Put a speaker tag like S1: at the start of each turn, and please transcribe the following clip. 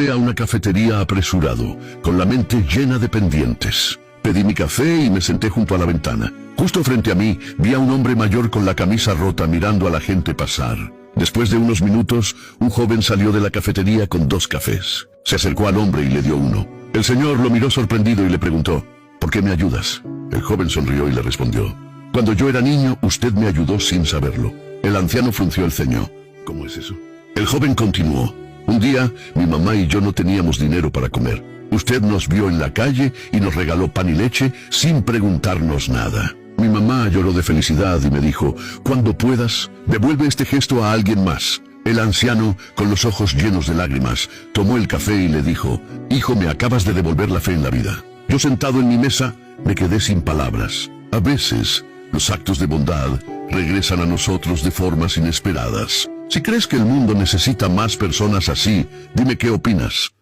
S1: a una cafetería apresurado, con la mente llena de pendientes. Pedí mi café y me senté junto a la ventana. Justo frente a mí, vi a un hombre mayor con la camisa rota mirando a la gente pasar. Después de unos minutos, un joven salió de la cafetería con 2 cafés. Se acercó al hombre y le dio uno. El señor lo miró sorprendido y le preguntó, ¿por qué me ayudas? El joven sonrió y le respondió, cuando yo era niño, usted me ayudó sin saberlo. El anciano frunció el ceño. ¿Cómo es eso? El joven continuó, un día, mi mamá y yo no teníamos dinero para comer. Usted nos vio en la calle y nos regaló pan y leche sin preguntarnos nada. Mi mamá lloró de felicidad y me dijo, cuando puedas, devuelve este gesto a alguien más. El anciano, con los ojos llenos de lágrimas, tomó el café y le dijo, hijo, me acabas de devolver la fe en la vida. Yo sentado en mi mesa, me quedé sin palabras. A veces, los actos de bondad regresan a nosotros de formas inesperadas. Si crees que el mundo necesita más personas así, dime qué opinas.